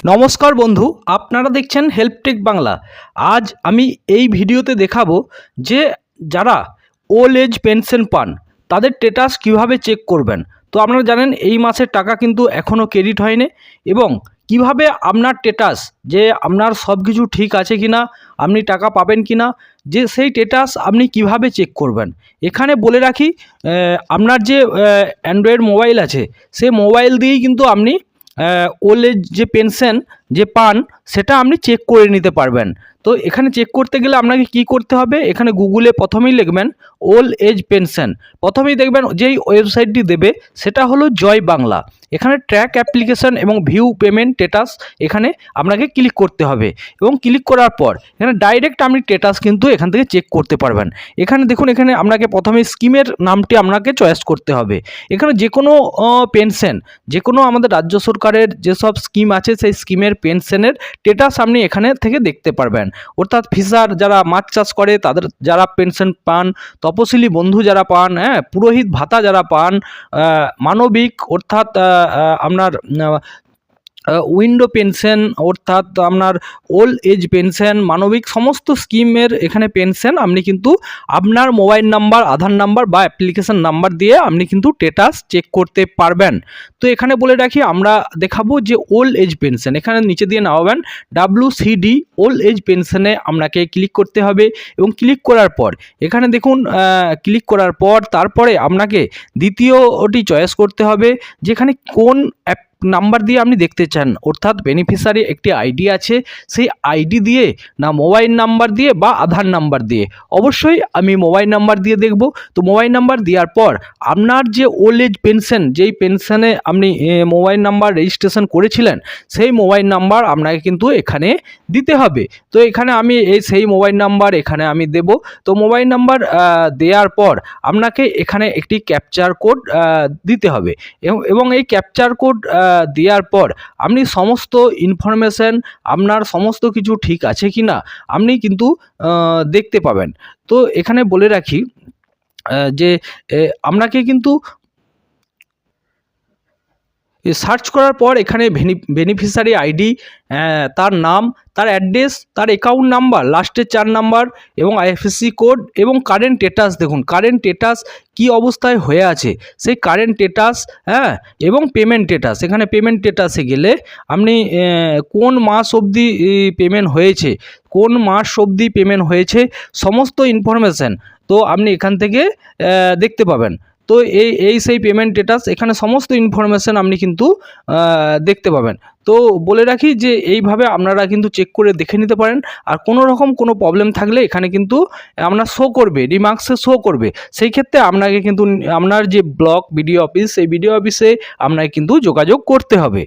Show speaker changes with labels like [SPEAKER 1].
[SPEAKER 1] নমস্কার বন্ধু, আপনারা দেখছেন হেল্পটেক বাংলা। আজ আমি এই ভিডিওতে দেখাবো যে যারা ওল্ড এজ পেনশন পান তাদের স্ট্যাটাস কিভাবে চেক করবেন। তো আপনারা জানেন এই মাসের টাকা কিন্তু এখনও ক্রেডিট হয়নি, এবং কিভাবে আপনার স্ট্যাটাস যে আপনার সব কিছু ঠিক আছে কিনা, আপনি টাকা পাবেন কিনা, যে সেই স্ট্যাটাস আপনি কিভাবে চেক করবেন। এখানে বলে রাখি, আপনার যে অ্যান্ড্রয়েড মোবাইল আছে সেই মোবাইল দিয়েই কিন্তু আপনি ওল্ড এজ যে পেনশন যে পান সেটা আপনি চেক করে নিতে পারবেন। তো এখানে চেক করতে গেলে আপনাকে কি করতে হবে, এখানে গুগলে প্রথমেই লিখবেন ওল্ড এজ পেনশন। প্রথমেই দেখবেন যেই ওয়েবসাইটটি দেবে সেটা হলো জয় বাংলা। এখানে ট্র্যাক অ্যাপ্লিকেশন এবং ভিউ পেমেন্ট স্ট্যাটাস এখানে আপনাকে ক্লিক করতে হবে, এবং ক্লিক করার পর এখানে ডাইরেক্ট আপনি স্ট্যাটাস কিন্তু এখান থেকে চেক করতে পারবেন। এখানে দেখুন, এখানে আপনাকে প্রথমে স্কিমের নামটি আপনাকে চয়েস করতে হবে। এখানে যে কোনো পেনশন, যে কোনো আমাদের রাজ্য সরকারের যেসব স্কিম আছে সেই স্কিমের পেনশনের স্ট্যাটাস আপনি এখানে থেকে দেখতে পারবেন। অর্থাৎ ফিশার যারা মাছ চাষ করে তাদের যারা পেনশন পান, তপশিলি বন্ধু যারা পান, পুরোহিত ভাতা যারা পান, মানবিক অর্থাৎ আপনার উইন্ডো পেনশন অর্থাৎ আপনার ওল্ড এজ পেনশন, মানবিক সমস্ত স্কিমের এখানে পেনশন আপনি কিন্তু আপনার মোবাইল নাম্বার, আধার নাম্বার বা অ্যাপ্লিকেশন নাম্বার দিয়ে আপনি কিন্তু স্ট্যাটাস চেক করতে পারবেন। তো এখানে বলে রাখি, আমরা দেখাবো যে ওল্ড এজ পেনশন, এখানে নিচে দিয়ে নামাবেন WCD ওল্ড এজ পেনশনে আপনাকে ক্লিক করতে হবে, এবং ক্লিক করার পর এখানে দেখুন, ক্লিক করার পর তারপরে আপনাকে দ্বিতীয়টি চয়েস করতে হবে, যেখানে কোন নাম্বার দিয়ে আপনি দেখতে চান। অর্থাৎ বেনিফিশিয়ারি একটি আইডি আছে, সেই আইডি দিয়ে না মোবাইল নাম্বার দিয়ে বা আধার নাম্বার দিয়ে। অবশ্যই আমি মোবাইল নাম্বার দিয়ে দেখব। তো মোবাইল নাম্বার দেওয়ার পর আপনার যে ওল্ড এজ পেনশন, যেই পেনশনে আপনি মোবাইল নাম্বার রেজিস্ট্রেশন করেছিলেন সেই মোবাইল নাম্বার আপনাকে কিন্তু এখানে দিতে হবে। তো এখানে আমি সেই মোবাইল নাম্বার এখানে আমি দেব। তো মোবাইল নাম্বার দেওয়ার পর আপনাকে এখানে একটি ক্যাপচার কোড দিতে হবে, এবং এই ক্যাপচার কোড দেওয়ার পর আপনি সমস্ত ইনফরমেশন, আপনার সমস্ত কিছু ঠিক আছে কি না আপনি কিন্তু দেখতে পাবেন। তো এখানে বলে রাখি যে আপনাকে কিন্তু সার্চ করার পর এখানে বেনিফিশিয়ারি আইডি, তার নাম, তার অ্যাড্রেস, তার অ্যাকাউন্ট নাম্বার লাস্টের 4 নাম্বার এবং IFSC কোড এবং কারেন্ট স্ট্যাটাস। দেখুন কারেন্ট স্ট্যাটাস কী অবস্থায় হয়ে আছে সেই কারেন্ট স্ট্যাটাস, এবং পেমেন্ট স্ট্যাটাস। এখানে পেমেন্ট স্ট্যাটাসে গেলে আপনি কোন মাস অবধি পেমেন্ট হয়েছে, কোন মাস অবধি পেমেন্ট হয়েছে সমস্ত ইনফরমেশান তো আপনি এখান থেকে দেখতে পাবেন। তো এই সেই পেমেন্ট স্ট্যাটাস, এখানে সমস্ত ইনফরমেশান আপনি কিন্তু দেখতে পাবেন। তো বলে রাখি যে এইভাবে আপনারা কিন্তু চেক করে দেখে নিতে পারেন। আর কোনো রকম কোনো প্রবলেম থাকলে এখানে কিন্তু আপনার শো করবে, রিমার্কসে শো করবে। সেই ক্ষেত্রে আপনাকে কিন্তু আপনার যে ব্লক বিডিও অফিস, সেই বিডিও অফিসে আপনাকে কিন্তু যোগাযোগ করতে হবে।